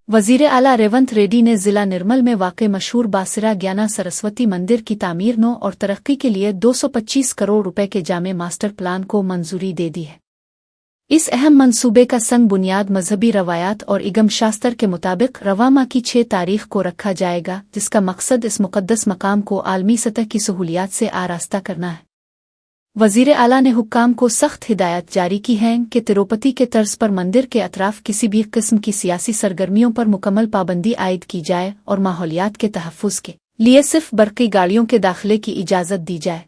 वजीर आला रेवंत रेड्डी ने जिला निर्मल में वाक़ मशहूर बासिरा ज्ञाना सरस्वती मंदिर की तामीर नो और तरक्की के लिए 225 करोड़ रुपए के जामे मास्टर प्लान को मंजूरी दे दी है। इस अहम मंसूबे का संग बुनियाद मजहबी रवायात और इगम शास्त्र के मुताबिक रवा माह की 6 तारीख को रखा जाएगा, जिसका मकसद इस मुक़द्दस मकाम को आलमी सतह की सहूलियात से आरास्ता करना है। वजीर आला ने हुक्काम को सख्त हिदायत जारी की है कि तिरुपति के तर्ज पर मंदिर के अतराफ किसी भी किस्म की सियासी सरगर्मियों पर मुकम्मल पाबंदी आयद की जाए और माहौलियात के तहफ़्फ़ुज़ के लिए सिर्फ बरक़ी गाड़ियों के दाखिले की इजाज़त दी जाए।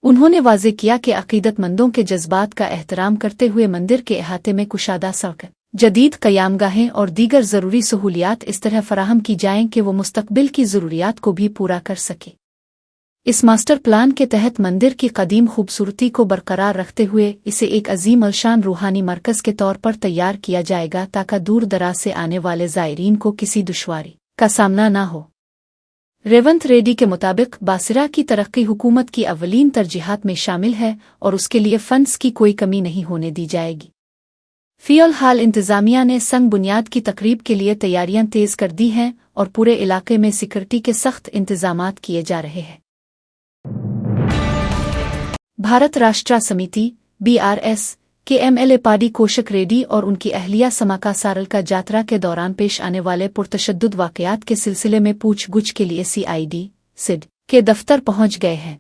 उन्होंने वाज़े किया कि अक़ीदतमंदों के जज्बात का एहतराम करते हुए मंदिर के अहाते में कुशादा सड़कें, जदीद क़यामगाहें और दीगर ज़रूरी सहूलियात इस तरह फ़राहम की जाएँ कि वो मुस्तक़बिल की ज़रूरियात को भी पूरा कर सके। इस मास्टर प्लान के तहत मंदिर की कदीम खूबसूरती को बरकरार रखते हुए इसे एक अजीम अलशान रूहानी मरकज़ के तौर पर तैयार किया जाएगा, ताकि दूर दराज से आने वाले ज़ायरीन को किसी दुश्वारी का सामना न हो। रेवंत रेड्डी के मुताबिक बासिरा की तरक्की हुकूमत की अव्वलीन तरजीहात में शामिल है और उसके लिए फंड्स की कोई कमी नहीं होने दी जाएगी। फ़िलहाल इंतज़ामिया ने संग बुनियाद की तकरीब के लिए तैयारियां तेज़ कर दी हैं और पूरे इलाके में सिक्योरिटी के सख्त इंतज़ामात किए जा रहे हैं। भारत राष्ट्र समिति (BRS) के MLA पाडी कोशक रेड्डी और उनकी अहलिया समाका सारलका यात्रा के दौरान पेश आने वाले पुरतशद्दुद वाक़यात के सिलसिले में पूछ-गुछ के लिए CID के दफ्तर पहुंच गए हैं।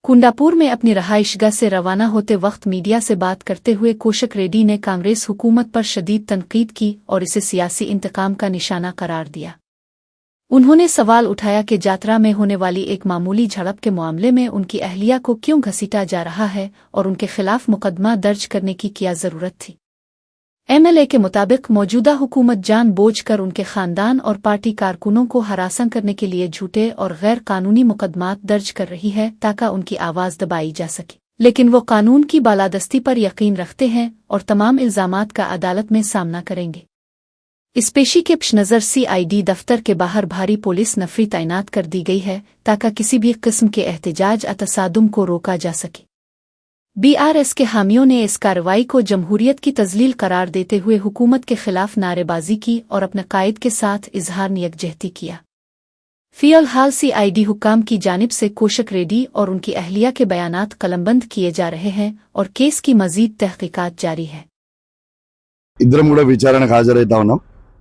कुंडापुर में अपनी रहाइशगाह से रवाना होते वक्त मीडिया से बात करते हुए कोशक रेड्डी ने कांग्रेस हुकूमत पर शदीद तनकीद की और इसे सियासी इंतकाम का निशाना करार दिया। उन्होंने सवाल उठाया कि यात्रा में होने वाली एक मामूली झड़प के मामले में उनकी अहलिया को क्यों घसीटा जा रहा है और उनके खिलाफ मुकदमा दर्ज करने की क्या ज़रूरत थी। MLA के मुताबिक मौजूदा हुकूमत जानबूझकर उनके खानदान और पार्टी कारकुनों को हरासा करने के लिए झूठे और गैर कानूनी मुकदमात दर्ज कर रही है ताकि उनकी आवाज़ दबाई जा सके, लेकिन वो कानून की बालादस्ती पर यकीन रखते हैं और तमाम इल्ज़ामात का अदालत में सामना करेंगे। इस पेशी के पेश नज़र CID दफ्तर के बाहर भारी पुलिस नफरी तैनात कर दी गई है ताकि किसी भी किस्म के एहतजाज या तसादुम को रोका जा सके। BRS के हामियों ने इस कार्रवाई को जमहूरियत की तज़लील करार देते हुए हुकूमत के खिलाफ नारेबाजी की और अपने कायद के साथ इजहार यकजहती किया। फ़िलहाल CID हुक्काम की जानिब से कोशक रेड्डी और उनकी अहलिया के बयानात कलमबंद किए जा रहे हैं और केस की मज़ीद तहक़ीक़ात जारी है।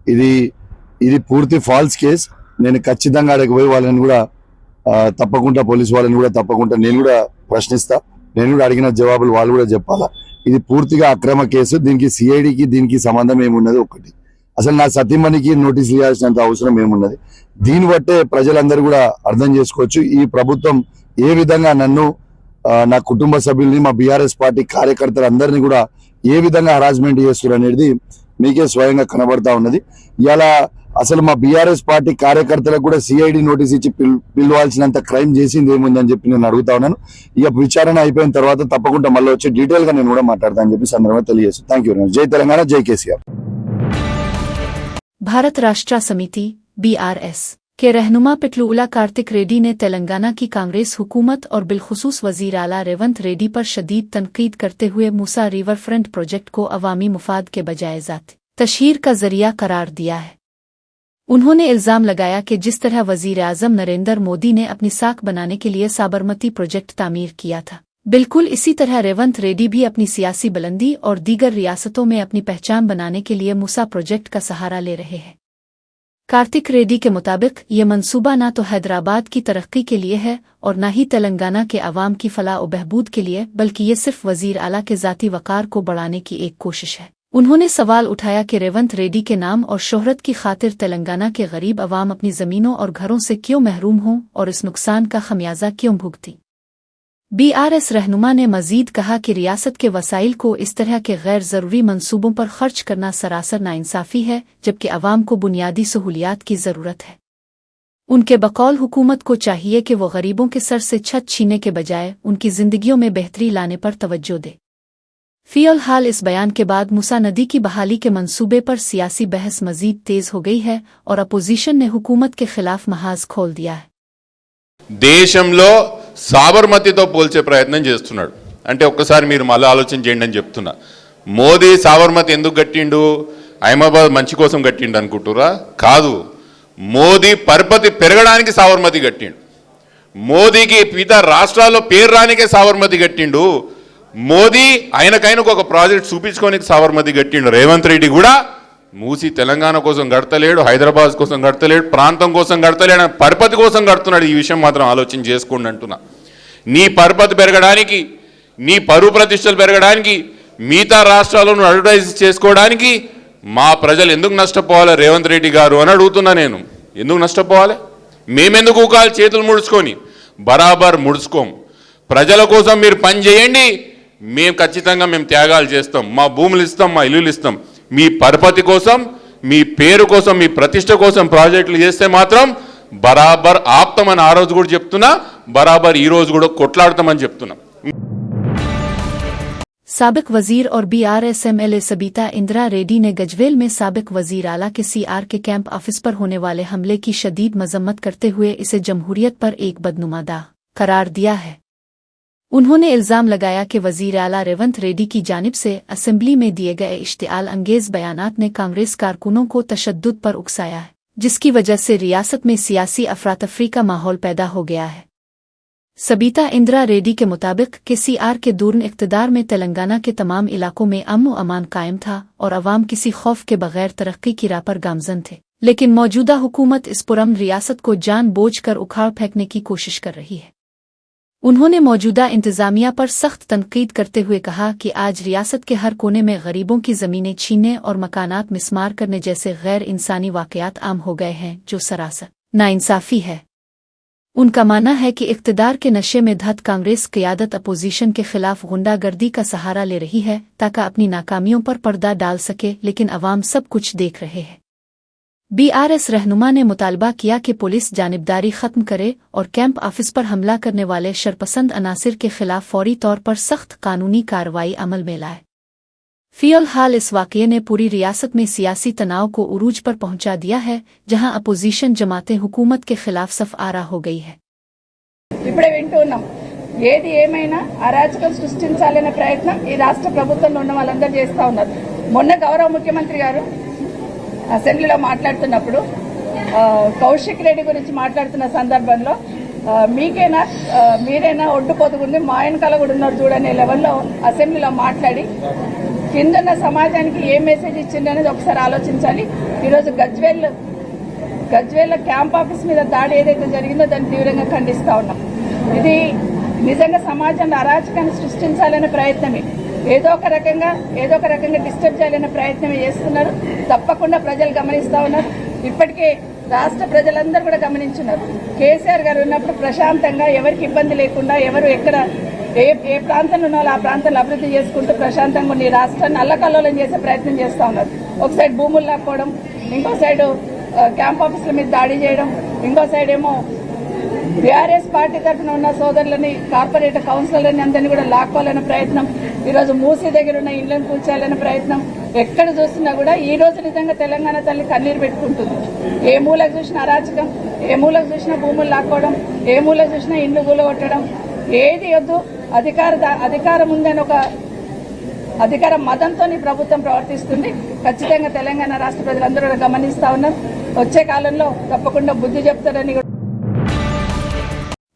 ఇది పూర్తి ఫాల్స్ కేస్। నేను ఖచ్చితంగా అక్కడికి పోయి వాళ్ళని కూడా తప్పకుండా పోలీసు వాళ్ళని కూడా తప్పకుండా నేను కూడా ప్రశ్నిస్తా, నేను కూడా అడిగిన జవాబులు వాళ్ళు కూడా చెప్పాలా। ఇది పూర్తిగా అక్రమ కేసు, దీనికి CIDకి దీనికి సంబంధం ఏమున్నది? ఒకటి, అసలు నా సతీమణికి నోటీస్ ఇవ్వాల్సినంత అవసరం ఏమున్నది? దీన్ని బట్టే ప్రజలందరూ కూడా అర్థం చేసుకోవచ్చు ఈ ప్రభుత్వం ఏ విధంగా నన్ను, నా కుటుంబ సభ్యుల్ని, మా BRS పార్టీ కార్యకర్తలందరినీ కూడా ఏ విధంగా హరాస్మెంట్ చేస్తున్నారు అనేది మీకే స్వయంగా కనబడతా ఉన్నది। ఇలా అసలు మా BRS పార్టీ కార్యకర్తలకు కూడా CID నోటీస్ ఇచ్చి పిలవాల్సినంత క్రైమ్ చేసింది ఏముందని చెప్పి నేను అడుగుతా ఉన్నాను। ఇక విచారణ అయిపోయిన తర్వాత తప్పకుండా మళ్ళీ వచ్చి డీటెయిల్ గా నేను కూడా మాట్లాడతానని చెప్పి సందర్భంగా తెలియజేస్తాను। Thank you. జై తెలంగాణ, జై కేసీఆర్। भारत राष्ट्र समिति (BRS) के रहनुमा पिटलूला कार्तिक रेड्डी ने तेलंगाना की कांग्रेस हुकूमत और बिलखुसूस वजीर आला रेवंत रेड्डी पर शदीद तनकीद करते हुए मूसा रिवर फ्रंट प्रोजेक्ट को अवामी मुफाद के बजाय ज़ाती तशहीर का जरिया करार दिया है। उन्होंने इल्ज़ाम लगाया कि जिस तरह वजीर आज़म नरेंद्र मोदी ने अपनी साख बनाने के लिए साबरमती प्रोजेक्ट तामीर किया था, बिल्कुल इसी तरह रेवंत रेड्डी भी अपनी सियासी बुलंदी और दीगर रियासतों में अपनी पहचान बनाने के लिए मूसा प्रोजेक्ट का सहारा ले रहे हैं। कार्तिक रेड्डी के मुताबिक ये मंसूबा न तो हैदराबाद की तरक्की के लिए है और न ही तेलंगाना के अवाम की फलाह व बहबूद के लिए, बल्कि ये सिर्फ वजीर आला के ज़ाती वक़ार को बढ़ाने की एक कोशिश है। उन्होंने सवाल उठाया कि रेवंत रेड्डी के नाम और शोहरत की खातिर तेलंगाना के गरीब अवाम अपनी ज़मीनों और घरों से क्यों महरूम हों और इस नुकसान का खमियाजा क्यों भुगती। BRS रहनुमा ने मजीद कहा कि रियासत के वसाइल को इस तरह के गैर ज़रूरी मंसूबों पर खर्च करना सरासर नाइंसाफ़ी है, जबकि अवाम को बुनियादी सहूलियात की ज़रूरत है। उनके बकौल हुकूमत को चाहिए कि वो गरीबों के सर से छत छीनने के बजाय उनकी ज़िंदगियों में बेहतरी लाने पर तवज्जो दे। फ़िलहाल इस बयान के बाद मूसा नदी की बहाली के मंसूबे पर सियासी बहस मजीद तेज़ हो गई है और अपोजिशन ने हुकूमत के खिलाफ महाज खोल दिया है। దేశంలో సాబర్మతితో పోల్చే ప్రయత్నం చేస్తున్నాడు అంటే ఒక్కసారి మీరు మళ్ళీ ఆలోచన చేయండి అని చెప్తున్నా। మోదీ సాబర్మతి ఎందుకు కట్టిండు అహ్మదాబాద్ మంచి కోసం కట్టిండు అనుకుంటురా? కాదు, మోదీ పరపతి పెరగడానికి సాబర్మతి కట్టిండు. మోదీకి ఇతర రాష్ట్రాల్లో పేరు రానికే సాబర్మతి కట్టిండు. మోదీ ఆయనకైనా ఒక ప్రాజెక్ట్ చూపించుకోనికి సాబర్మతి కట్టిండు. రేవంత్ రెడ్డి కూడా మూసి తెలంగాణ కోసం కడతలేడు, హైదరాబాద్ కోసం కడతలేడు, ప్రాంతం కోసం కడతలేడు, పరపతి కోసం కడుతున్నాడు. ఈ విషయం మాత్రం ఆలోచన చేసుకోండి అంటున్నా. నీ పరపతి పెరగడానికి, నీ పరువు ప్రతిష్టలు పెరగడానికి, మిగతా రాష్ట్రాలను అడ్వర్టైజ్ చేసుకోవడానికి మా ప్రజలు ఎందుకు నష్టపోవాలి రేవంత్ రెడ్డి గారు అని అడుగుతున్నా నేను. ఎందుకు నష్టపోవాలి? మేమెందుకు ఊకాలి చేతులు ముడుచుకొని? బరాబర్ ముడుచుకోం. ప్రజల కోసం మీరు పని చేయండి, మేము ఖచ్చితంగా త్యాగాలు చేస్తాం, మా భూములు ఇస్తాం, మా ఇల్లులు ఇస్తాం. మీ పరపతి కోసం, మీ పేరు కోసం, మీ ప్రతిష్ట కోసం ప్రాజెక్టులు చేస్తే మాత్రం బరాబర్ ఆప్తామని ఆ రోజు కూడా చెప్తున్నా, బరాబర్ ఈ రోజు కూడా కొట్లాడతామని చెప్తున్నా. साबिक वजीर और BRS MLA सबीता इंदिरा रेड्डी ने गजवेल में साबिक वजीर आला के CR के कैंप ऑफिस पर होने वाले हमले की शदीद मजम्मत करते हुए इसे जमहूरियत पर एक बदनुमा दाग करार दिया है। उन्होंने इल्जाम लगाया कि वजीर आला रेवंत रेड्डी की जानिब से असेंबली में दिए गए इश्तिआल अंगेज बयानात ने कांग्रेस कारकुनों को तशद्दुद पर उकसाया है, जिसकी वजह से रियासत में सियासी अफरातफरी का माहौल पैदा हो गया है। सबीता इंदिरा रेड्डी के मुताबिक कि CR के दूर इक़्तिदार में तेलंगाना के तमाम इलाकों में अमन व अमान कायम था और अवाम किसी खौफ के बगैर तरक्की की राह पर गामजन थे, लेकिन मौजूदा हुकूमत इस पुरअमन रियासत को जानबूझ कर उखाड़ फेंकने की कोशिश कर रही है। उन्होंने मौजूदा इंतजामिया पर सख्त तनकीद करते हुए कहा कि आज रियासत के हर कोने में गरीबों की ज़मीनें छीनने और मकानात मिस्मार करने जैसे गैर इंसानी वाक़यात आम हो गए हैं, जो सरासर नाइंसाफ़ी है। उनका मानना है कि इक़्तिदार के नशे में धत कांग्रेस क़यादत अपोजिशन के खिलाफ गुंडागर्दी का सहारा ले रही है ताकि अपनी नाकामियों पर पर्दा डाल सके, लेकिन अवाम सब कुछ देख रहे हैं। BRS रहनुमा ने मुतालबा किया कि पुलिस जानिबदारी ख़त्म करे और कैंप ऑफिस पर हमला करने वाले शरपसंद अनासिर के खिलाफ फौरी तौर पर सख्त कानूनी कार्रवाई अमल में लाए। फ़िलहाल इस वाक़ये ने पूरी रियासत में सियासी तनाव को उरूज पर पहुंचा दिया है, जहां अपोजिशन जमातें हुकूमत के खिलाफ सफ आरा हो गई है। ఇప్పుడే వింటున్నాం, ఏది ఏమైనా అరాచకం సృష్టించాలనే ప్రయత్నం ఈ రాష్ట్ర ప్రభుత్వంలో ఉన్న వాళ్ళందరూ చేస్తూ ఉన్నారు. మొన్న గౌరవ ముఖ్యమంత్రి గారు అసెంబ్లీలో మాట్లాడుతున్నప్పుడు కౌశిక్ రెడ్డి గురించి మాట్లాడుతున్న సందర్భంలో మీరేనా ఒడ్డు పొదుగుంది మా వెనకాల కూడా ఉన్నారు చూడనే లెవెల్లో అసెంబ్లీలో మాట్లాడి కిందన్న సమాజానికి ఏ మెసేజ్ ఇచ్చిందనేది ఒకసారి ఆలోచించాలి. ఈరోజు గజ్వేల్ క్యాంప్ ఆఫీస్ మీద దాడి ఏదైతే జరిగిందో దాన్ని తీవ్రంగా ఖండిస్తా ఉన్నాం. ఇది నిజంగా సమాజంలో అరాచకాన్ని సృష్టించాలనే ప్రయత్నమే, ఏదో ఒక రకంగా డిస్టర్బ్ చేయాలనే ప్రయత్నమే చేస్తున్నారు. తప్పకుండా ప్రజలు గమనిస్తా ఉన్నారు. ఇప్పటికే రాష్ట్ర ప్రజలందరూ కూడా గమనించున్నారు. కేసీఆర్ గారు ఉన్నప్పుడు ప్రశాంతంగా ఎవరికి ఇబ్బంది లేకుండా ఎవరు ఎక్కడ ఏ ప్రాంతంలో ఉన్నారో ఆ ప్రాంతాన్ని అభివృద్ధి చేసుకుంటూ ప్రశాంతంగా ఉన్న ఈ రాష్ట్రాన్ని అల్లకల్లోలం చేసే ప్రయత్నం చేస్తూ ఉన్నారు. ఒక సైడ్ భూములు లాక్కోవడం, ఇంకో సైడ్ క్యాంప్ ఆఫీసుల మీద దాడి చేయడం, ఇంకో సైడ్ ఏమో BRS పార్టీ తరఫున ఉన్న సోదరులని కార్పొరేటర్ కౌన్సిలర్లని అందరినీ కూడా లాక్కోవాలనే ప్రయత్నం, ఈరోజు మూసీ దగ్గర ఉన్న ఇళ్లను కూల్చాలనే ప్రయత్నం. ఎక్కడ చూసినా కూడా ఈ రోజు నిజంగా తెలంగాణ తల్లి కన్నీరు పెట్టుకుంటుంది. ఏ మూలకు చూసినా అరాచకం, ఏ మూలకు చూసినా భూములు లాక్కోవడం, ఏ మూలకు చూసినా ఇండ్లు కూలగొట్టడం, ఏది వద్దు అధికారం ఉందని ఒక అధికార మదంతో ప్రభుత్వం ప్రవర్తిస్తుంది. ఖచ్చితంగా తెలంగాణ రాష్ట్ర ప్రజలందరూ గమనిస్తా ఉన్నారు. వచ్చే కాలంలో తప్పకుండా బుద్ధి చెప్తారని.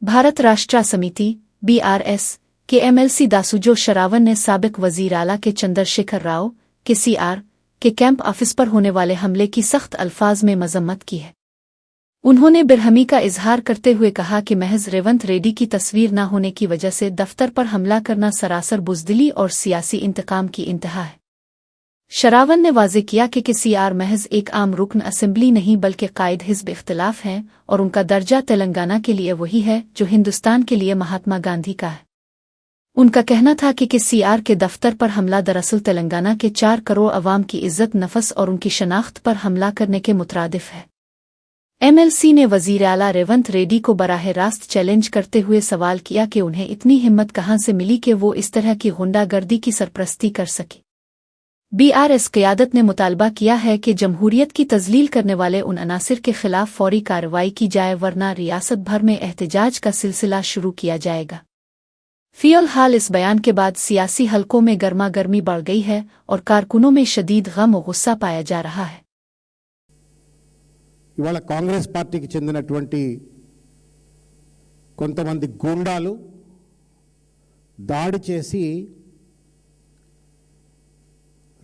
भारत राष्ट्र समिति BRS के MLC दासुजो शरावन ने साबिक वजीर आला के चंद्रशेखर राव के CR के कैंप ऑफिस पर होने वाले हमले की सख्त अल्फाज में मजम्मत की है। उन्होंने बिरहमी का इजहार करते हुए कहा कि महज रेवंत रेड्डी की तस्वीर न होने की वजह से दफ्तर पर हमला करना सरासर बुज़दिली और सियासी इंतकाम की इंतहा है। शरावन ने वाज़ेह किया कि CR महज एक आम रुकन असेंबली नहीं बल्कि कायद हिज़्ब इख्तिलाफ हैं और उनका दर्जा तेलंगाना के लिए वही है जो हिंदुस्तान के लिए महात्मा गांधी का है। उनका कहना था कि CR के दफ्तर पर हमला दरअसल तेलंगाना के 4 करोड़ अवाम की इज्जत नफस और उनकी शनाख्त पर हमला करने के मुतरादिफ है। MLC ने वजीर आला रेवंत रेड्डी को बराह रास्त चैलेंज करते हुए सवाल किया कि उन्हें इतनी हिम्मत कहां से मिली कि वो इस तरह की गुंडागर्दी की सरपरस्ती कर सके। BRS क़यादत ने मुतालबा किया है कि जमहूरियत की तज़लील करने वाले उन अनासिर के खिलाफ फौरी कार्रवाई की जाए, वरना रियासत भर में एहतजाज का सिलसिला शुरू किया जाएगा। फिलहाल इस बयान के बाद सियासी हलकों में गर्मा गर्मी बढ़ गई है और कारकुनों में शदीद गम और गुस्सा पाया जा रहा है। ఇవాళ కాంగ్రెస్ పార్టీకి చెందినటువంటి కొంతమంది గూండాలు దాడి చేసి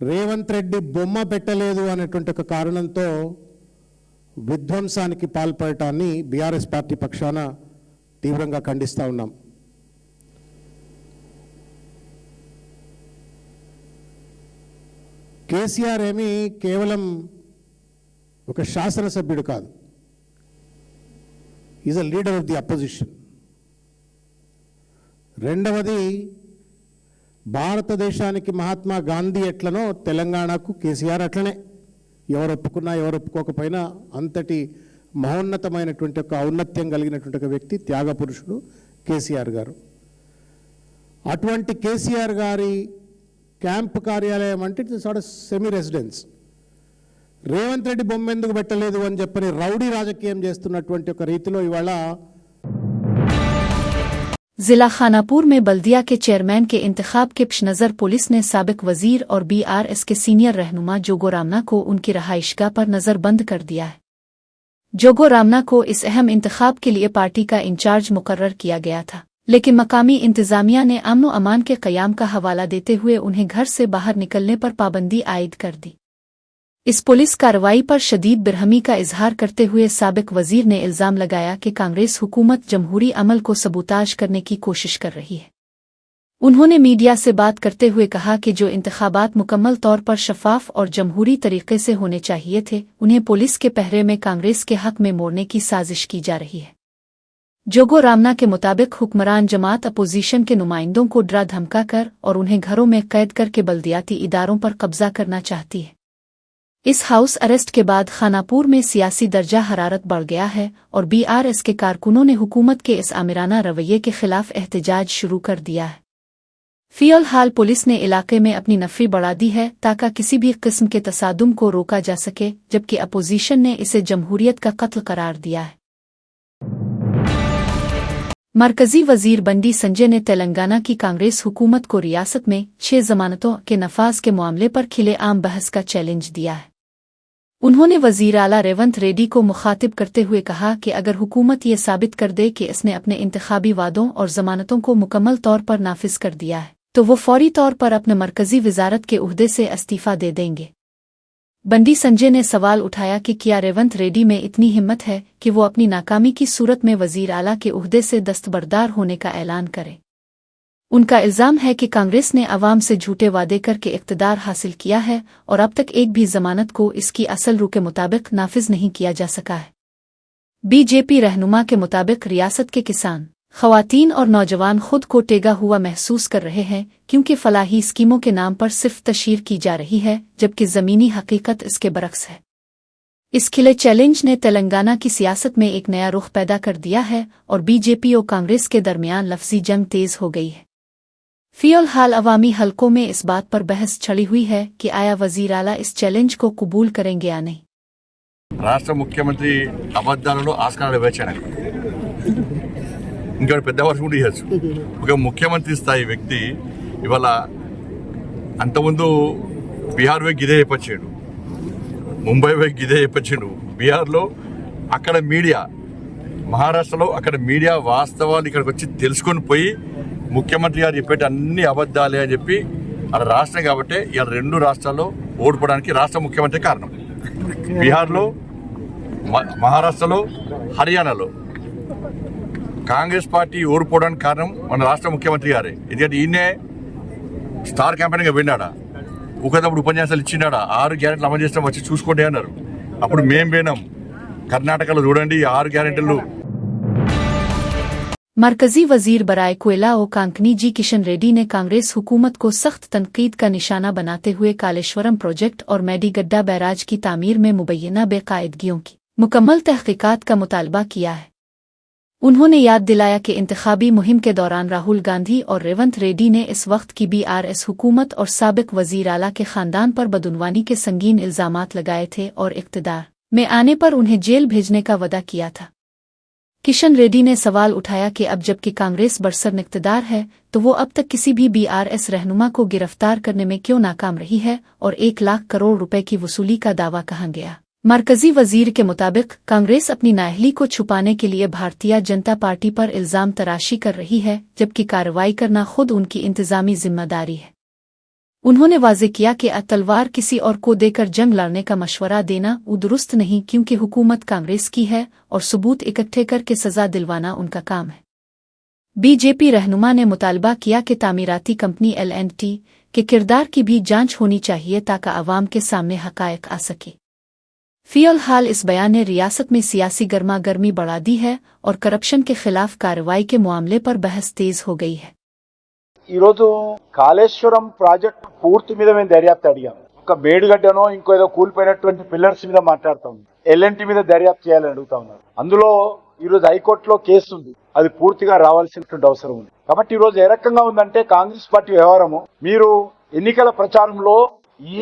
రేవంత్ రెడ్డి బొమ్మ పెట్టలేదు అనేటువంటి ఒక కారణంతో విధ్వంసానికి పాల్పడటాన్ని బీఆర్ఎస్ పార్టీ పక్షాన తీవ్రంగా ఖండిస్తూ ఉన్నాం. కేసీఆర్ ఏమీ కేవలం ఒక శాసనసభ్యుడు కాదు, is a leader of the opposition. రెండవది, భారతదేశానికి మహాత్మా గాంధీ ఎట్లనో తెలంగాణకు కేసీఆర్ అట్లనే. ఎవరు ఒప్పుకున్నా ఎవరు ఒప్పుకోకపోయినా అంతటి మహోన్నతమైనటువంటి ఒక ఔన్నత్యం కలిగినటువంటి ఒక వ్యక్తి, త్యాగపురుషుడు కేసీఆర్ గారు. అటువంటి కేసీఆర్ గారి క్యాంప్ కార్యాలయం అంటే it's sort of semi residence. Revanth Reddy బొమ్మ ఎందుకు పెట్టలేదు అని చెప్పని రౌడీ రాజకీయం చేస్తున్నటువంటి ఒక రీతిలో ఇవాళ जिला खानापुर में बल्दिया के चेयरमैन के इंतखाब के पेश नज़र पुलिस ने साबिक वजीर और बीआरएस के सीनियर रहनुमा जोगो रामना को उनकी रहाइशगाह पर नज़रबंद कर दिया है। जोगो रामना को इस अहम इंतखाब के लिए पार्टी का इंचार्ज मुकर्रर किया गया था, लेकिन मकामी इंतजामिया ने अमन अमान के क़याम का हवाला देते हुए उन्हें घर से बाहर निकलने पर पाबंदी आयद कर दी। इस पुलिस कार्रवाई पर शदीद बिरहमी का इजहार करते हुए साबिक वजीर ने इल्ज़ाम लगाया कि कांग्रेस हुकूमत जमहूरी अमल को सबूताज करने की कोशिश कर रही है। उन्होंने मीडिया से बात करते हुए कहा कि जो इंतखाबात मुकम्मल तौर पर शफाफ और जमहूरी तरीके से होने चाहिए थे, उन्हें पुलिस के पहरे में कांग्रेस के हक में मोड़ने की साजिश की जा रही है। जोगो रामना के मुताबिक हुक्मरान जमात अपोजिशन के नुमाइंदों को डरा धमका कर और उन्हें घरों में कैद करके बल्दियाती इदारों पर कब्जा करना चाहती है। इस हाउस अरेस्ट के बाद खानापुर में सियासी दर्जा हरारत बढ़ गया है और बीआरएस के कारकुनों ने हुकूमत के इस आमिराना रवैये के खिलाफ एहतजाज शुरू कर दिया है। फिलहाल पुलिस ने इलाके में अपनी नफरी बढ़ा दी है ताकि किसी भी किस्म के तसादुम को रोका जा सके, जबकि अपोजिशन ने इसे जमहूरियत का कत्ल करार दिया है। मरकजी वजीर बंडी संजय ने तेलंगाना की कांग्रेस हुकूमत को रियासत में 6 जमानतों के नफाज के मामले पर खिलेआम बहस का चैलेंज दिया है। उन्होंने वजीर आला रेवंत रेड्डी को मुखातिब करते हुए कहा कि अगर हुकूमत ये साबित कर दे कि इसने अपने इंतखाबी वादों और जमानतों को मुकम्मल तौर पर नाफिज कर दिया है, तो वो फौरी तौर पर अपने मरकजी वजारत के उहदे से इस्तीफा दे देंगे। बंडी संजय ने सवाल उठाया कि क्या रेवंत रेड्डी में इतनी हिम्मत है कि वो अपनी नाकामी की सूरत में वजीर आला के उहदे से दस्तबरदार होने का ऐलान करे। उनका इल्ज़ाम है कि कांग्रेस ने अवाम से झूठे वादे करके इक़्तिदार हासिल किया है और अब तक एक भी जमानत को इसकी असल रूह के मुताबिक नाफिज नहीं किया जा सका है। बीजेपी रहनुमा के मुताबिक रियासत के किसान, ख़वातीन और नौजवान खुद को टेगा हुआ महसूस कर रहे हैं क्योंकि फलाही स्कीमों के नाम पर सिर्फ तशहीर की जा रही है, जबकि ज़मीनी हकीकत इसके बरक्स है। इस खिले चैलेंज ने तेलंगाना की सियासत में एक नया रुख पैदा कर दिया है और बीजेपी और कांग्रेस के दरमियान लफ्जी जंग तेज हो गई है। फिलहाल अवामी हलकों में इस बात पर बहस छड़ी हुई है कि आया वजीर आला इस चैलेंज को कबूल करेंगे या नहीं। రాష్ట్ర ముఖ్యమంత్రి అబద్ధాలలో ఆస్కారాలు వేచాడు. ఇంకా పెద్ద వర్షం కూడా ఇవ్వచ్చు. ఒక ముఖ్యమంత్రి స్థాయి వ్యక్తి ఇవాళ అంతకుముందు బీహార్ వైపు గిదే చెప్పచ్చాడు, ముంబై వైపు గిదే చెప్పచ్చాడు. బీహార్లో అక్కడ మీడియా, మహారాష్ట్రలో అక్కడ మీడియా వాస్తవాలు ఇక్కడికి వచ్చి తెలుసుకొని పోయి ముఖ్యమంత్రి గారు చెప్పేటి అన్ని అబద్ధాలే అని చెప్పి అక్కడ రాష్ట్రం కాబట్టి ఇలా 2 రాష్ట్రాల్లో ఓడిపోవడానికి రాష్ట్ర ముఖ్యమంత్రి కారణం. బీహార్లో, మహారాష్ట్రలో, హర్యానాలో కాంగ్రెస్ పార్టీ ఓడిపోవడానికి కారణం మన రాష్ట్ర ముఖ్యమంత్రి గారే. ఎందుకంటే ఈయనే స్టార్ క్యాంపెయిన్గా వెళ్ళాడా, ఒకప్పుడు ఉపన్యాసాలు ఇచ్చినాడా, 6 గ్యారెంటీలు అమలు చేస్తాం వచ్చి చూసుకోండి అన్నారు. అప్పుడు మేం పోయినాం, కర్ణాటకలో చూడండి 6 గ్యారెంటీలు. मरकजी वजीर बराए कोयला और कांकनी जी किशन रेड्डी ने कांग्रेस हुकूमत को सख्त तनकीद का निशाना बनाते हुए कालेश्वरम प्रोजेक्ट और मेडीगड्डा बैराज की तामीर में मुबैना बेकायदगियों की मुकम्मल तहकीकात का मुतालबा किया है। उन्होंने याद दिलाया कि इंतखाबी मुहिम के दौरान राहुल गांधी और रेवंत रेड्डी ने इस वक्त की बीआरएस हुकूमत और साबिक वजीर आला के खानदान पर बदउनवानी के संगीन इल्जामात लगाए थे और इक़्तिदार में आने पर उन्हें जेल भेजने का वदा किया था। किशन रेड्डी ने सवाल उठाया कि अब जबकि कांग्रेस बरसर इक़्तिदार है तो वो अब तक किसी भी बीआरएस रहनुमा को गिरफ्तार करने में क्यों नाकाम रही है और 1 लाख करोड़ रुपए की वसूली का दावा कहाँ गया। मरकजी वजीर के मुताबिक कांग्रेस अपनी नाअहली को छुपाने के लिए भारतीय जनता पार्टी पर इल्जाम तराशी कर रही है, जबकि कार्रवाई करना खुद उनकी इंतजामी जिम्मेदारी है। उन्होंने वाज़ेह किया कि तलवार किसी और को देकर जंग लड़ने का मशवरा देना दुरुस्त नहीं, क्योंकि हुकूमत कांग्रेस की है और सबूत इकट्ठे करके सजा दिलवाना उनका काम है। बीजेपी रहनुमा ने मुतालबा किया कि तामीराती कंपनी L&T के किरदार की भी जांच होनी चाहिए ताकि आवाम के सामने हकायक आ सके। फिलहाल इस बयान ने रियासत में सियासी गर्मा गर्मी बढ़ा दी है और करप्शन के खिलाफ कार्रवाई के मामले पर बहस तेज हो गई है। ఈరోజు కాళేశ్వరం ప్రాజెక్టు పూర్తి మీద మేము దర్యాప్తు అడిగాం. ఒక మేడిగడ్డనో ఇంకో ఏదో కూలిపోయినటువంటి పిల్లర్స్ మీద మాట్లాడుతాం. L&T మీద దర్యాప్తు చేయాలని అడుగుతా ఉన్నారు. అందులో ఈరోజు హైకోర్టులో కేసు ఉంది. అది పూర్తిగా రావాల్సినటువంటి అవసరం ఉంది. కాబట్టి ఈరోజు ఏ రకంగా ఉందంటే కాంగ్రెస్ పార్టీ వ్యవహారము, మీరు ఎన్నికల ప్రచారంలో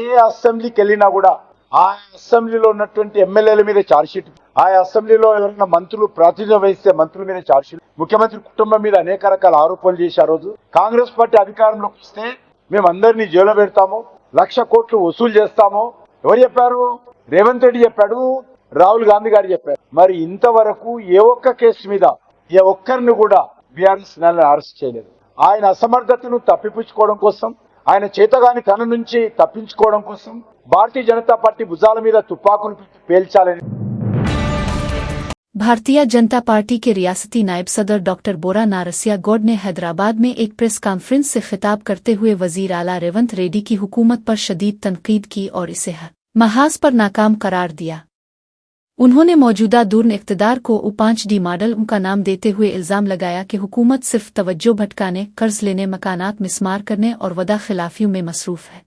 ఏ అసెంబ్లీకి వెళ్ళినా కూడా ఆ అసెంబ్లీలో ఉన్నటువంటి ఎమ్మెల్యేల మీద ఛార్జ్షీట్, ఆ అసెంబ్లీలో ఎవరైనా మంత్రులు ప్రాతినిధ్యం వహిస్తే మంత్రుల మీద ఛార్జ్షీట్, ముఖ్యమంత్రి కుటుంబం మీద అనేక రకాల ఆరోపణలు చేశారు. రోజు కాంగ్రెస్ పార్టీ అధికారంలోకి వస్తే మేమందరినీ జైల్లో పెడతాము, 1,00,000 కోట్లు వసూలు చేస్తాము. ఎవరు చెప్పారు? రేవంత్ రెడ్డి చెప్పాడు, రాహుల్ గాంధీ గారు చెప్పారు. మరి ఇంతవరకు ఏ ఒక్క కేసు మీద ఏ ఒక్కరిని కూడా బీఆర్ఎస్ అరెస్ట్ చేయలేదు. ఆయన అసమర్థతను తప్పిపుచ్చుకోవడం కోసం, ఆయన చేతగాని తన నుంచి తప్పించుకోవడం కోసం భారతీయ జనతా పార్టీ భుజాల మీద తుపాకులు పేల్చాలని। भारतीय जनता पार्टी के रियासती नायब सदर डॉक्टर बोरा नारसिया गौड़ ने हैदराबाद में एक प्रेस कॉन्फ्रेंस से खिताब करते हुए वजीर आला रेवंत रेड्डी की हुकूमत पर शदीद तनकीद की और इसे महाज पर नाकाम करार दिया। उन्होंने मौजूदा दूर इक़्तिदार को U5D मॉडल का नाम देते हुए इल्ज़ाम लगाया कि हुकूमत सिर्फ तवज्जो भटकाने, कर्ज लेने, मकानात मिस्मार करने और वदा खिलाफियों में मसरूफ़ है।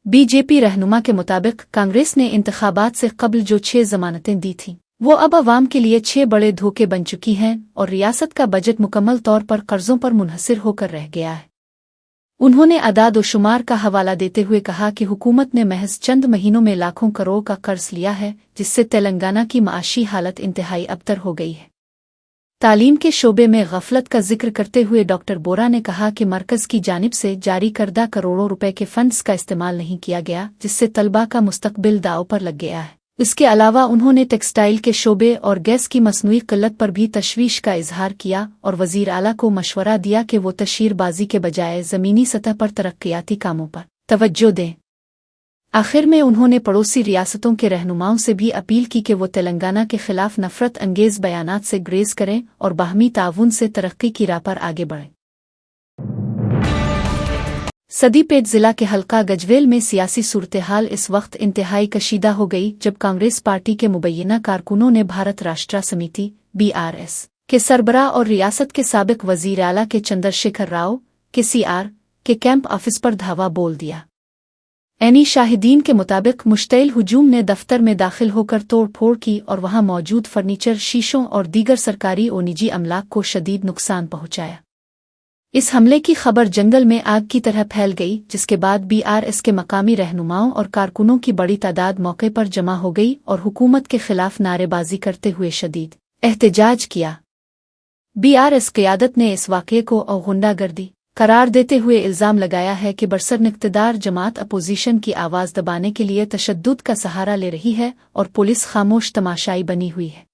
बीजेपी रहनुमा के मुताबिक कांग्रेस ने इंतखाबात से कबल जो 6 जमानतें दी थीं वो अब अवाम के लिए 6 बड़े धोखे बन चुकी हैं और रियासत का बजट मुकम्मल तौर पर कर्जों पर मुनहसिर होकर रह गया है। उन्होंने अदाद व शुमार का हवाला देते हुए कहा कि हुकूमत ने महज चंद महीनों में लाखों करोड़ का कर्ज लिया है, जिससे तेलंगाना की माशी हालत इंतहाई अबतर हो गई है। तालीम के शोबे में गफलत का जिक्र करते हुए डॉक्टर बोरा ने कहा कि मरकज की जानिब से जारी करदा करोड़ों रुपए के फंड्स का इस्तेमाल नहीं किया गया, जिससे तलबा का मुस्तकबिल दाव पर लग गया है। इसके अलावा उन्होंने टेक्सटाइल के शोबे और गैस की मसनूई किल्लत पर भी तशवीश का इजहार किया और वजीर आला को मशवरा दिया कि वो तशहीरबाजी के बजाय ज़मीनी सतह पर तरक्याती कामों पर तवज्जो दें। आखिर में उन्होंने पड़ोसी रियासतों के रहनुमाओं से भी अपील की कि वो तेलंगाना के खिलाफ नफरत अंगेज बयानात से ग्रेज करें और बाहमी ताउन से तरक्की की राह पर आगे बढ़ें। सदीपेट जिला के हल्का गजवेल में सियासी सूरत-ए-हाल इस वक्त इंतहाई कशीदा हो गई जब कांग्रेस पार्टी के मुबैना कारकुनों ने भारत राष्ट्र समिति (BRS) के सरबराह और रियासत के साबिक वजीर आला के चंद्रशेखर राव के CR के कैंप ऑफिस पर धावा बोल दिया। एनी शाहिदीन के मुताबिक मुश्तइल हुजूम ने दफ्तर में दाखिल होकर तोड़ फोड़ की और वहां मौजूद फर्नीचर, शीशों और दीगर सरकारी और निजी अमलाक को शदीद नुकसान पहुंचाया। इस हमले की खबर जंगल में आग की तरह फैल गई, जिसके बाद BRS के मकामी रहनुमाओं और कारकुनों की बड़ी तादाद मौके पर जमा हो गई और हुकूमत के खिलाफ नारेबाजी करते हुए शदीद एहतजाज किया। BRS क़यादत ने इस वाक़ये को गुंडागर्दी करार देते हुए इल्ज़ाम लगाया है कि बरसर इक़्तिदार जमात अपोजिशन की आवाज़ दबाने के लिए तशद्दुद का सहारा ले रही है और पुलिस खामोश तमाशाई बनी हुई है।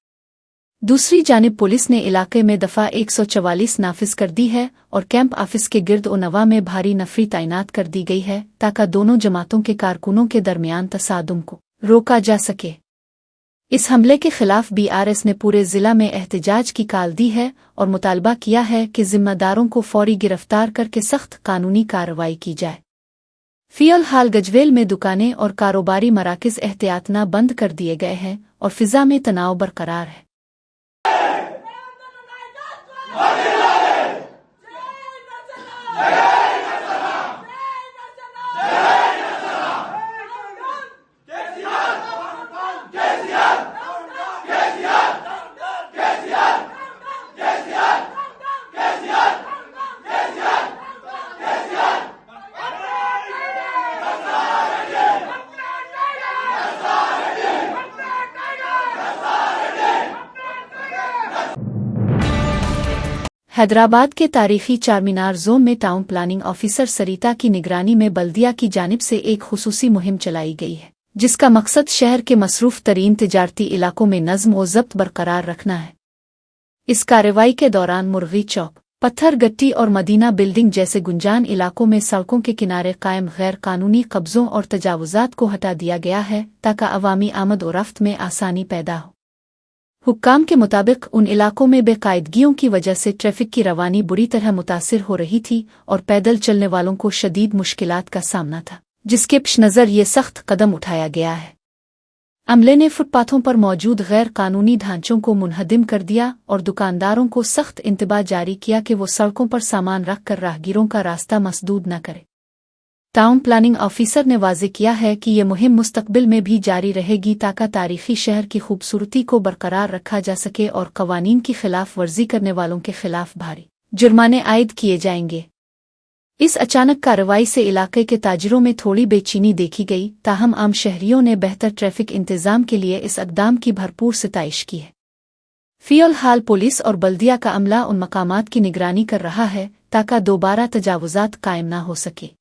दूसरी जानिब पुलिस ने इलाके में दफ़ा 144 नाफिज कर दी है और कैंप ऑफिस के गिर्द और नवा में भारी नफरी तैनात कर दी गई है ताकि दोनों जमातों के कारकुनों के दरमियान तसादुम को रोका जा सके। इस हमले के खिलाफ BRS ने पूरे जिला में एहतजाज की काल दी है और मुतालबा किया है कि जिम्मेदारों को फौरी गिरफ्तार करके सख्त कानूनी कार्रवाई की जाए। फिलहाल गजवेल में दुकानें और कारोबारी मराकज़ एहतियातना बंद कर दिए गए हैं और फिजा में तनाव बरकरार है। हैदराबाद के तारीखी चारमीनार जोन में टाउन प्लानिंग ऑफिसर सरिता की निगरानी में बल्दिया की जानिब से एक खुसूसी मुहिम चलाई गई है, जिसका मकसद शहर के मसरूफ तरीन तिजारती इलाकों में नज़्म व ज़ब्त बरकरार रखना है। इस कार्रवाई के दौरान मुर्गी चौक, पत्थर गट्टी और मदीना बिल्डिंग जैसे गुंजान इलाकों में सड़कों के किनारे कायम गैर कानूनी कब्जों और तजावुजात को हटा दिया गया है ताकि अवामी आमद और रफ्त में आसानी पैदा हो। हुक्काम के मुताबिक उन इलाकों में बेकायदगियों की वजह से ट्रैफिक की रवानी बुरी तरह मुतासिर हो रही थी और पैदल चलने वालों को शदीद मुश्किलात का सामना था, जिसके पेश नज़र ये सख्त कदम उठाया गया है। अमले ने फुटपाथों पर मौजूद गैर कानूनी ढांचों को मुनहदिम कर दिया और दुकानदारों को सख्त इंतबाह जारी किया कि वो सड़कों पर सामान रख कर राहगीरों का रास्ता मसदूद न करे। टाउन प्लानिंग ऑफिसर ने वाज़ेह किया है कि ये मुहिम मुस्तकबिल में भी जारी रहेगी ताकि तारीखी शहर की खूबसूरती को बरकरार रखा जा सके और कवानीन की खिलाफ वर्जी करने वालों के खिलाफ भारी जुर्माने आयद किए जाएंगे। इस अचानक कार्रवाई से इलाके के ताजिरों में थोड़ी बेचैनी देखी गई, ताहम आम शहरियों ने बेहतर ट्रैफिक इंतजाम के लिए इस इक़दाम की भरपूर सिताइश की है। फ़िलहाल पुलिस और बल्दिया का अमला उन मकामात की निगरानी कर रहा है ताकि दोबारा तजावुजात कायम न हो सके।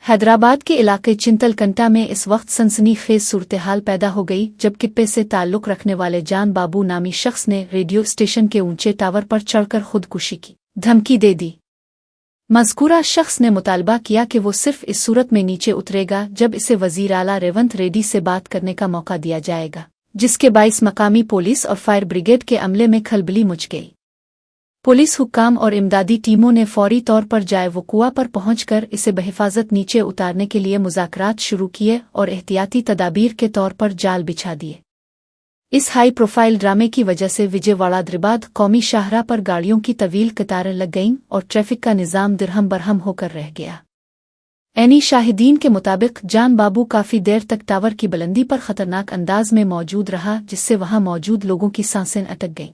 हैदराबाद के इलाके चिंतलकंटा में इस वक्त सनसनीखेज सूरत-ए-हाल पैदा हो गई जब किप्पे से ताल्लुक रखने वाले जान बाबू नामी शख्स ने रेडियो स्टेशन के ऊंचे टावर पर चढ़कर खुदकुशी की धमकी दे दी। मज़कूरा शख्स ने मुतालबा किया कि वो सिर्फ इस सूरत में नीचे उतरेगा जब इसे वज़ीर आला रेवंत रेड्डी से बात करने का मौका दिया जाएगा, जिसके बाइस मकामी पुलिस और फायर ब्रिगेड के अमले में खलबली मच गई। पुलिस हुक्काम और इमदादी टीमों ने फौरी तौर पर जाए वकुआ पर पहुंचकर इसे बहिफाजत नीचे उतारने के लिए मुज़ाकरात शुरू किए और एहतियाती तदाबीर के तौर पर जाल बिछा दिए। इस हाई प्रोफाइल ड्रामे की वजह से विजयवाड़ा द्रिबाद कौमी शाहराह पर गाड़ियों की तवील कतारें लग गईं और ट्रैफिक का निज़ाम दिरहम बरहम होकर रह गया। ऐनी शाहिदीन के मुताबिक जान बाबू काफ़ी देर तक टावर की बुलंदी पर खतरनाक अंदाज में मौजूद रहा, जिससे वहां मौजूद लोगों की सांसें अटक गईं।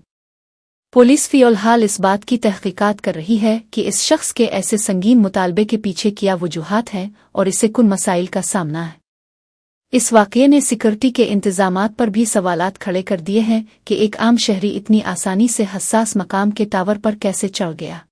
पुलिस फ़िलहाल इस बात की तहकीकात कर रही है कि इस शख्स के ऐसे संगीन मुतालबे के पीछे क्या वजूहात हैं और इसे कुन मसाइल का सामना है। इस वाक़ये ने सिक्योरिटी के इंतज़ामात पर भी सवालात खड़े कर दिए हैं कि एक आम शहरी इतनी आसानी से हसास मकाम के टावर पर कैसे चढ़ गया।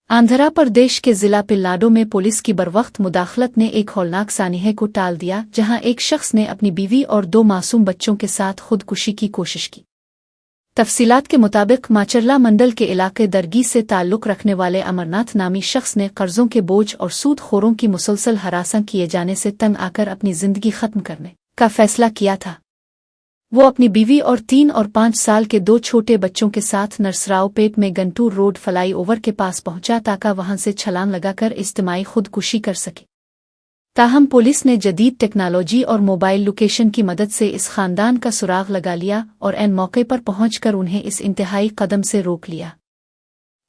आंध्र प्रदेश के जिला पिल्लाडो में पुलिस की बरवक्त मुदाखलत ने एक हौलनाक सानिहे को टाल दिया, जहां एक शख्स ने अपनी बीवी और 2 मासूम बच्चों के साथ खुदकुशी की कोशिश की। तफसीलात के मुताबिक माचरला मंडल के इलाके दरगी से ताल्लुक रखने वाले अमरनाथ नामी शख्स ने कर्जों के बोझ और सूदखोरों की मुसलसल हरासा किए जाने से तंग आकर अपनी जिंदगी खत्म करने का फैसला किया था। वो अपनी बीवी और 3 और 5 साल के 2 छोटे बच्चों के साथ नरसरावपेट में गंटूर रोड फ्लाई ओवर के पास पहुंचा ताकि वहां से छलांग लगाकर इज्तिमाई खुदकुशी कर सके। ताहम पुलिस ने जदीद टेक्नोलॉजी और मोबाइल लोकेशन की मदद से इस खानदान का सुराग लगा लिया और ऐन मौके पर पहुंचकर उन्हें इस इंतहाई कदम से रोक लिया।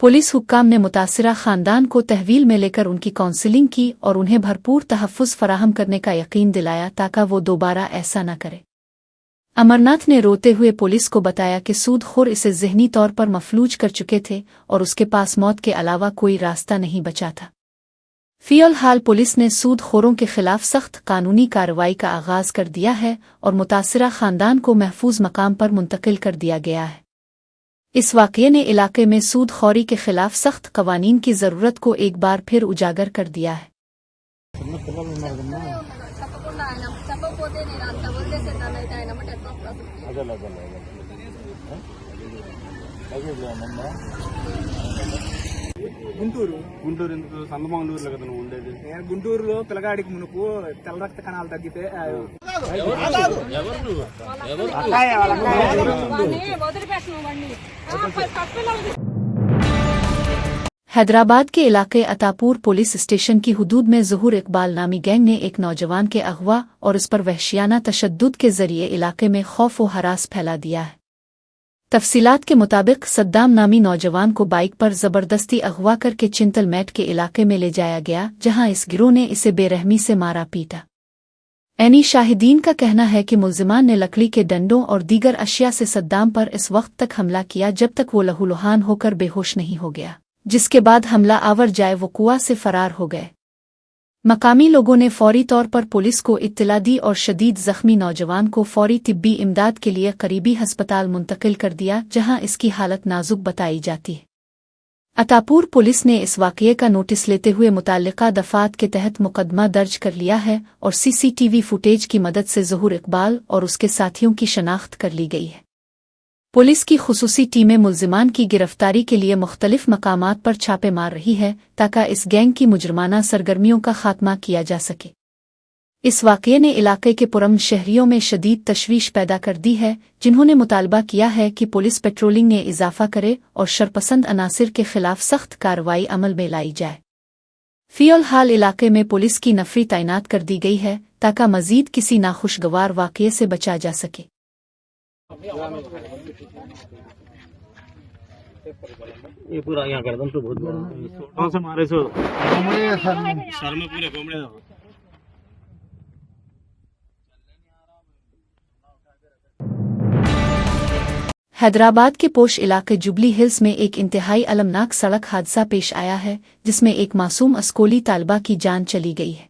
पुलिस हुक्काम ने मुतासिरा खानदान को तहवील में लेकर उनकी काउंसलिंग की और उन्हें भरपूर तहफ़्फ़ुज़ फराहम करने का यकीन दिलाया ताकि वो दोबारा ऐसा न करे। अमरनाथ ने रोते हुए पुलिस को बताया कि सूदखोर इसे ज़हनी तौर पर मफलूज कर चुके थे और उसके पास मौत के अलावा कोई रास्ता नहीं बचा था। फ़िलहाल पुलिस ने सूदखोरों के खिलाफ सख्त कानूनी कार्रवाई का आगाज़ कर दिया है और मुतासिरा खानदान को महफूज मकाम पर मुंतकिल कर दिया गया है। इस वाक़ये ने इलाके में सूदखोरी के खिलाफ सख्त कवानीन की ज़रूरत को एक बार फिर उजागर कर दिया है। తప్పకుండా ఆయన చెప్పకపోతే నేను అంత వదిలేసేదాన్ని అయితే ఆయన మటు ఎట్లా గుంటూరు ఎందుకు సంగమంగళూరులో కదా నువ్వు ఉండేది? గుంటూరులో పిల్లగాడికి మునుపు తెల్ల రక్త కణాలు తగ్గితే हैदराबाद के इलाके अतापुर पुलिस स्टेशन की हुदूद में ज़हूर इकबाल नामी गैंग ने एक नौजवान के अगवा और उस पर वहशियाना तशद्दुद के जरिए इलाके में खौफ व हरास फैला दिया है। तफसीलात के मुताबिक सद्दाम नामी नौजवान को बाइक पर ज़बरदस्ती अगवा करके चिंतलमेट के इलाके में ले जाया गया, जहां इस गिरोह ने इसे बेरहमी से मारा पीटा। ऐनी शाहिदीन का कहना है कि मुल्जिमान ने लकड़ी के डंडों और दीगर अशिया से सद्दाम पर इस वक्त तक हमला किया जब तक वो लहूलुहान होकर बेहोश नहीं हो गया, जिसके बाद हमला आवर जाए वो कुआ से फरार हो गए। मकामी लोगों ने फौरी तौर पर पुलिस को इत्तला दी और शदीद जख्मी नौजवान को फौरी तिब्बी इमदाद के लिए करीबी हस्पताल मुंतकिल कर दिया, जहां इसकी हालत नाजुक बताई जाती है। अतापुर पुलिस ने इस वाक़ये का नोटिस लेते हुए मुताल्लिका दफ़ात के तहत मुकदमा दर्ज कर लिया है और CCTV फुटेज की मदद से ज़हूर इकबाल और उसके साथियों की शनाख्त कर ली गई है। पुलिस की खुसूसी टीमें मुल्जिमान की गिरफ्तारी के लिए मुख्तलिफ मकामात पर छापे मार रही है ताकि इस गैंग की मुजरमाना सरगर्मियों का खात्मा किया जा सके। इस वाक़ये ने इलाके के पुरअमन शहरियों में शदीद तशवीश पैदा कर दी है, जिन्होंने मुतालबा किया है कि पुलिस पेट्रोलिंग में इजाफा करे और शरपसंद अनासिर के खिलाफ सख्त कार्रवाई अमल में लाई जाए। फ़िलहाल इलाके में पुलिस की नफरी तैनात कर दी गई है ताकि मजीद किसी नाखुशगवार वाक़ये से बचा जा सके। ये पूरा यहाँ गर्दन तो बहुत बड़ा से मारे सो सर में पूरे घूमने। हैदराबाद के पोश इलाके जुबली हिल्स में एक इंतहाई अलमनाक सड़क हादसा पेश आया है, जिसमें एक मासूम स्कूली तालिबा की जान चली गई है।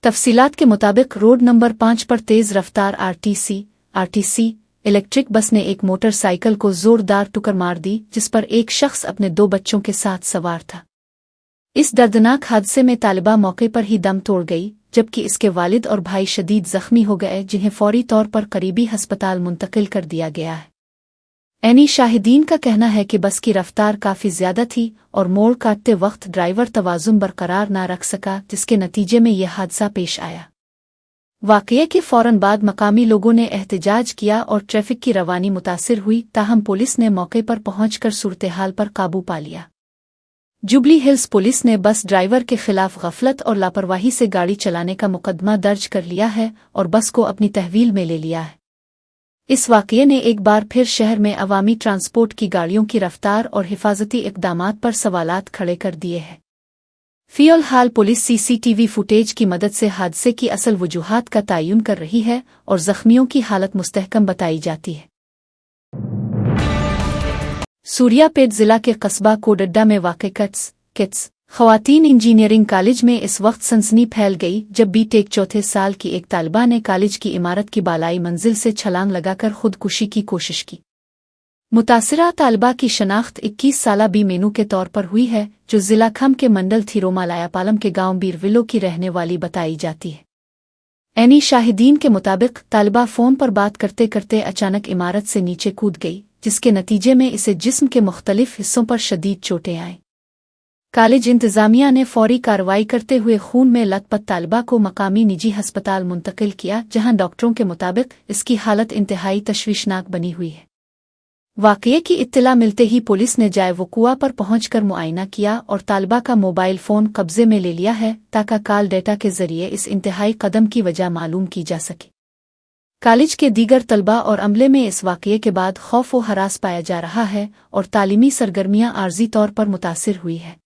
तफसीलात के मुताबिक रोड नंबर 5 पर तेज रफ्तार आरटीसी इलेक्ट्रिक बस ने एक मोटरसाइकिल को जोरदार टक्कर मार दी, जिस पर एक शख्स अपने 2 बच्चों के साथ सवार था। इस दर्दनाक हादसे में तालिबा मौके पर ही दम तोड़ गई, जबकि इसके वालिद और भाई शदीद जख्मी हो गए, जिन्हें फौरी तौर पर करीबी हस्पताल मुंतकिल कर दिया गया है। ऐनी शाहिदीन का कहना है कि बस की रफ्तार काफ़ी ज़्यादा थी और मोड़ काटते वक्त ड्राइवर तवाज़ुन बरकरार न रख सका, जिसके नतीजे में यह हादसा पेश आया। वाक़ये के फ़ौरन बाद मकामी लोगों ने एहतजाज किया और ट्रैफिक की रवानी मुतासिर हुई, ताहम पुलिस ने मौके पर पहुंचकर सूरत-ए-हाल पर काबू पा लिया। जुबली हिल्स पुलिस ने बस ड्राइवर के खिलाफ गफलत और लापरवाही से गाड़ी चलाने का मुकदमा दर्ज कर लिया है और बस को अपनी तहवील में ले लिया है। इस वाक़ये ने एक बार फिर शहर में अवामी ट्रांसपोर्ट की गाड़ियों की रफ्तार और हिफाजती इक़दामात पर सवालात खड़े कर दिए हैं। फ़िलहाल पुलिस CCTV फुटेज की मदद से हादसे की असल वजूहात का तयन कर रही है और ज़ख्मियों की हालत मुस्तहकम बताई जाती है। सूर्यापेट ज़िला के कस्बा कोडड्डा में वाक़ किट्स ख़वातीन इंजीनियरिंग कॉलेज में इस वक्त सनसनी फैल गई जब B.Tech चौथे साल की एक तालिबा ने कॉलेज की इमारत की बालाई मंजिल से छलांग लगाकर खुदकुशी की कोशिश की। मुतासिरा तालिबा की शनाख्त 21 साला बी मेनू के तौर पर हुई है, जो ज़िला खम के मंडल थिरोमालायापालम के गांव बीरविलो की रहने वाली बताई जाती है। ऐनी शाहिदीन के मुताबिक तालिबा फ़ोन पर बात करते करते अचानक इमारत से नीचे कूद गई, जिसके नतीजे में इसे जिस्म के मुख्तलिफ हिस्सों पर शदीद चोटें आईं। कॉलेज इंतज़ामिया ने फौरी कार्रवाई करते हुए खून में लथपथ तालिबा को मकामी निजी हस्पताल मुंतकिल किया, जहां डॉक्टरों के मुताबिक इसकी हालत इंतहाई तशवीशनाक बनी हुई है। वाक़ये की इत्तला मिलते ही पुलिस ने जाए वक़ुआ पर पहुंचकर मुआयना किया और तालिबा का मोबाइल फ़ोन कब्जे में ले लिया है ताकि कॉल डेटा के ज़रिए इस इंतहाई कदम की वजह मालूम की जा सके। कॉलेज के दीगर तलबा और अमले में इस वाक़ये के बाद खौफ व हरास पाया जा रहा है और तालीमी सरगर्मियाँ आर्जी तौर पर मुतासिर हुई है।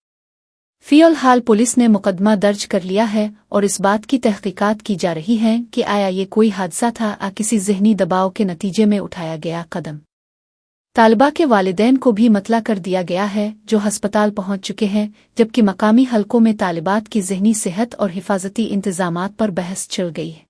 फ़िलहाल पुलिस ने मुकदमा दर्ज कर लिया है और इस बात की तहक़ीक़ात की जा रही है कि आया ये कोई हादसा था या किसी ज़हनी दबाव के नतीजे में उठाया गया कदम। तालिबा के वालिदैन को भी मतला कर दिया गया है, जो हस्पताल पहुंच चुके हैं, जबकि मकामी हलकों में तालिबात की ज़हनी सेहत और हिफाजती इंतज़ामात पर बहस छिड़ गई है।